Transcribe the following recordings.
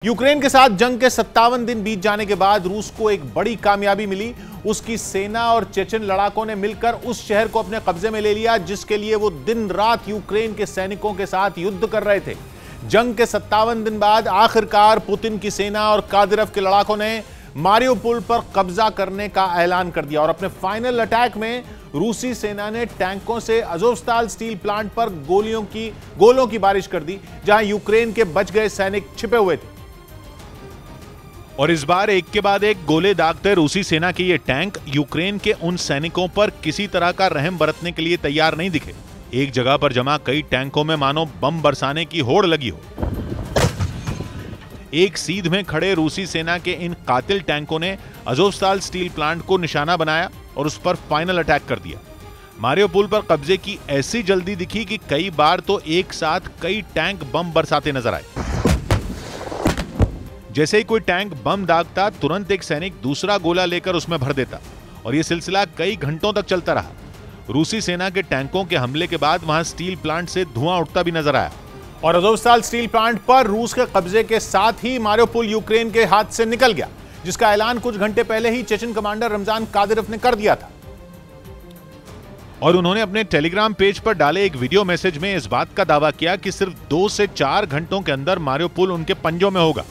Ukraine के साथ जंग के 57 दिन बीत जाने के बाद रूस को एक बड़ी कामयाबी मिली। उसकी सेना और चेचन लड़ाकों ने मिलकर उस शहर को अपने कब्जे में ले लिया जिसके लिए वो दिन रात यूक्रेन के सैनिकों के साथ युद्ध कर रहे थे। जंग के 57 दिन बाद आखिरकार पुतिन की सेना और कादिरोव के लड़ाकों ने मारियोपोल पर कब्जा करने का ऐलान कर दिया और अपने फाइनल अटैक में रूसी सेना ने टैंकों से अज़ोवस्ताल स्टील प्लांट पर गोलों की बारिश कर दी, जहां यूक्रेन के बच गए सैनिक छिपे हुए थे। और इस बार एक के बाद एक गोले दागते रूसी सेना के ये टैंक यूक्रेन के उन सैनिकों पर किसी तरह का रहम बरतने के लिए तैयार नहीं दिखे। एक जगह पर जमा कई टैंकों में मानो बम बरसाने की होड़ लगी हो। एक सीध में खड़े रूसी सेना के इन कातिल टैंकों ने अज़ोवस्ताल स्टील प्लांट को निशाना बनाया और उस पर फाइनल अटैक कर दिया। मारियोपोल पर कब्जे की ऐसी जल्दी दिखी कि कई बार तो एक साथ कई टैंक बम बरसाते नजर आए। जैसे ही कोई टैंक बम दागता, तुरंत एक सैनिक दूसरा गोला लेकर उसमें भर देता और यह सिलसिला कई घंटों तक चलता रहा। रूसी सेना के टैंकों के हमले के बाद वहां स्टील प्लांट से धुआं उठता भी नजर आया और अज़ोवस्ताल स्टील प्लांट पर रूस के कब्जे के साथ ही मारियोपोल यूक्रेन के हाथ से निकल गया, जिसका ऐलान कुछ घंटे पहले ही चेचन कमांडर रमजान कादिरोव ने कर दिया था। और उन्होंने अपने टेलीग्राम पेज पर डाले एक वीडियो मैसेज में इस बात का दावा किया कि सिर्फ 2 से 4 घंटों के अंदर मारियोपोल उनके पंजों में होगा।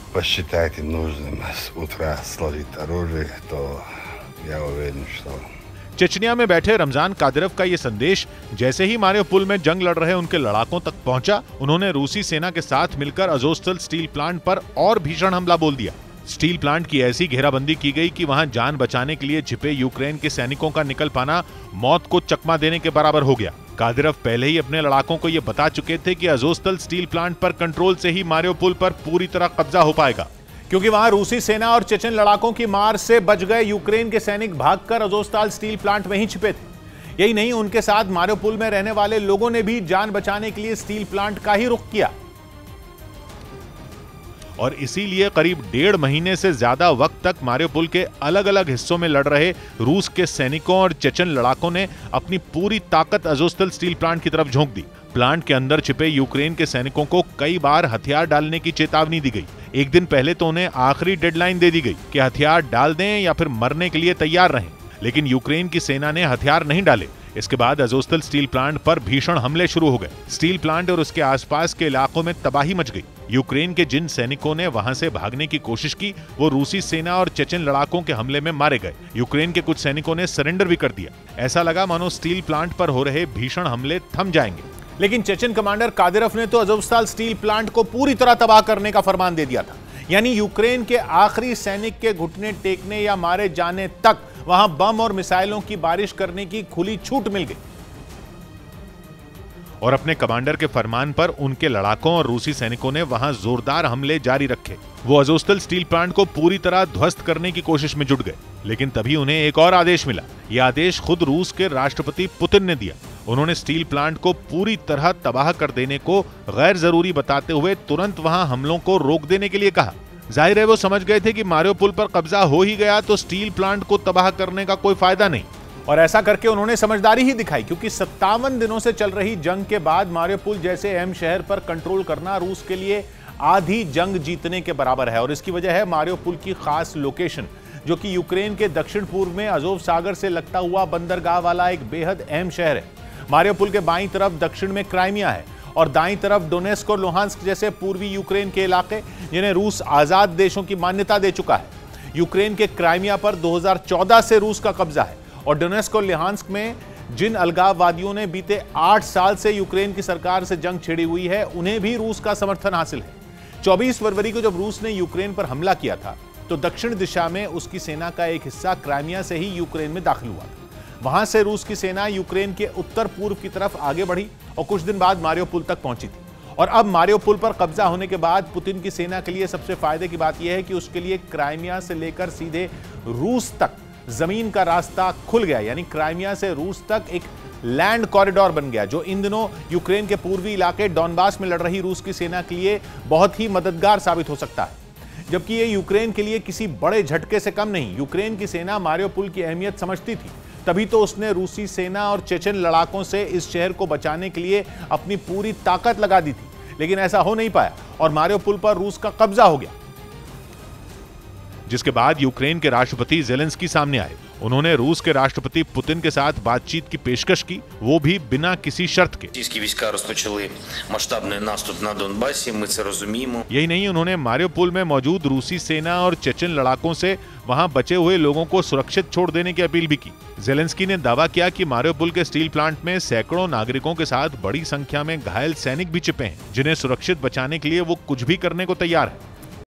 चेचनिया में बैठे रमजान कादिरोव का यह संदेश जैसे ही मारियोपोल में जंग लड़ रहे उनके लड़ाकों तक पहुंचा, उन्होंने रूसी सेना के साथ मिलकर अज़ोवस्ताल स्टील प्लांट पर और भीषण हमला बोल दिया। स्टील प्लांट की ऐसी घेराबंदी की गई कि वहां जान बचाने के लिए छिपे यूक्रेन के सैनिकों का निकल पाना मौत को चकमा देने के बराबर हो गया। कादिरोव पहले ही अपने लड़ाकों को यह बता चुके थे कि अज़ोवस्ताल स्टील प्लांट पर कंट्रोल से ही मारियोपोल पर पूरी तरह कब्जा हो पाएगा, क्योंकि वहां रूसी सेना और चेचन लड़ाकों की मार से बच गए यूक्रेन के सैनिक भागकर अज़ोवस्ताल स्टील प्लांट में ही छिपे थे। यही नहीं, उनके साथ मारियोपोल में रहने वाले लोगों ने भी जान बचाने के लिए स्टील प्लांट का ही रुख किया और इसीलिए करीब 1.5 महीने से ज्यादा वक्त तक मारियोपोल के अलग अलग हिस्सों में लड़ रहे रूस के सैनिकों और चेचन लड़ाकों ने अपनी पूरी ताकत अज़ोवस्ताल स्टील प्लांट की तरफ झोंक दी। प्लांट के अंदर छिपे यूक्रेन के सैनिकों को कई बार हथियार डालने की चेतावनी दी गई। एक दिन पहले तो उन्हें आखिरी डेडलाइन दे दी गई कि हथियार डाल दें या फिर मरने के लिए तैयार रहें, लेकिन यूक्रेन की सेना ने हथियार नहीं डाले। इसके बाद अज़ोवस्ताल स्टील प्लांट पर भीषण हमले शुरू हो गए। स्टील प्लांट और उसके आसपास के इलाकों में तबाही मच गई। यूक्रेन के जिन सैनिकों ने वहां से भागने की कोशिश की, वो रूसी सेना और चेचन लड़ाकों के हमले में मारे गए। यूक्रेन के कुछ सैनिकों ने सरेंडर भी कर दिया। ऐसा लगा मानो स्टील प्लांट पर हो रहे भीषण हमले थम जाएंगे, लेकिन चेचन कमांडर कादिरोव ने तो अज़ोवस्ताल स्टील प्लांट को पूरी तरह तबाह करने का फरमान दे दिया था। यानी यूक्रेन के आखिरी सैनिक के घुटने टेकने या मारे जाने तक वहां बम और मिसाइलों की बारिश करने की खुली छूट मिल गई और अपने कमांडर के फरमान पर उनके लड़ाकों और रूसी सैनिकों ने वहां जोरदार हमले जारी रखे। वो अज़ोवस्ताल स्टील प्लांट को पूरी तरह ध्वस्त करने की कोशिश में जुट गए, लेकिन तभी उन्हें एक और आदेश मिला। यह आदेश खुद रूस के राष्ट्रपति पुतिन ने दिया। उन्होंने स्टील प्लांट को पूरी तरह तबाह कर देने को गैर जरूरी बताते हुए तुरंत वहां हमलों को रोक देने के लिए कहा। जाहिर है वो समझ गए थे कि मारियोपोल पर कब्जा हो ही गया तो स्टील प्लांट को तबाह करने का कोई फायदा नहीं, और ऐसा करके उन्होंने समझदारी ही दिखाई, क्योंकि 57 दिनों से चल रही जंग के बाद मारियोपोल जैसे अहम शहर पर कंट्रोल करना रूस के लिए आधी जंग जीतने के बराबर है। और इसकी वजह है मारियोपोल की खास लोकेशन, जो कि यूक्रेन के दक्षिण पूर्व में अज़ोव सागर से लगता हुआ बंदरगाह वाला एक बेहद अहम शहर है। मारियोपोल के बाईं तरफ दक्षिण में क्राइमिया है और दाईं तरफ डोनेस्क और लुहांस्क जैसे पूर्वी यूक्रेन के इलाके, जिन्हें रूस आजाद देशों की मान्यता दे चुका है। यूक्रेन के क्राइमिया पर 2014 से रूस का कब्जा है और डोनेस्क और लुहांस्क में जिन अलगाववादियों ने बीते 8 साल से यूक्रेन की सरकार से जंग छिड़ी हुई है, उन्हें भी रूस का समर्थन हासिल है। 24 फरवरी को जब रूस ने यूक्रेन पर हमला किया था, तो दक्षिण दिशा में उसकी सेना का एक हिस्सा क्राइमिया से ही यूक्रेन में दाखिल हुआ था। वहां से रूस की सेना यूक्रेन के उत्तर पूर्व की तरफ आगे बढ़ी और कुछ दिन बाद मारियोपोल तक पहुंची थी। और अब मारियोपोल पर कब्जा होने के बाद पुतिन की सेना के लिए सबसे फायदे की बात यह है कि उसके लिए क्राइमिया से लेकर सीधे रूस तक जमीन का रास्ता खुल गया। यानी क्राइमिया से रूस तक एक लैंड कॉरिडोर बन गया, जो इन दिनों यूक्रेन के पूर्वी इलाके डॉनबास में लड़ रही रूस की सेना के लिए बहुत ही मददगार साबित हो सकता है। जबकि ये यूक्रेन के लिए किसी बड़े झटके से कम नहीं। यूक्रेन की सेना मारियोपोल की अहमियत समझती थी, तभी तो उसने रूसी सेना और चेचन लड़ाकों से इस शहर को बचाने के लिए अपनी पूरी ताकत लगा दी थी। लेकिन ऐसा हो नहीं पाया और मारियोपोल पर रूस का कब्जा हो गया। जिसके बाद यूक्रेन के राष्ट्रपति जेलेंस्की सामने आए। उन्होंने रूस के राष्ट्रपति पुतिन के साथ बातचीत की पेशकश की, वो भी बिना किसी शर्त के। यही नहीं, उन्होंने मारियोपोल में मौजूद रूसी सेना और चेचन लड़ाकों से वहां बचे हुए लोगों को सुरक्षित छोड़ देने की अपील भी की। जेलेंस्की ने दावा किया कि मारियोपोल के स्टील प्लांट में सैकड़ों नागरिकों के साथ बड़ी संख्या में घायल सैनिक भी छिपे हैं, जिन्हें सुरक्षित बचाने के लिए वो कुछ भी करने को तैयार है।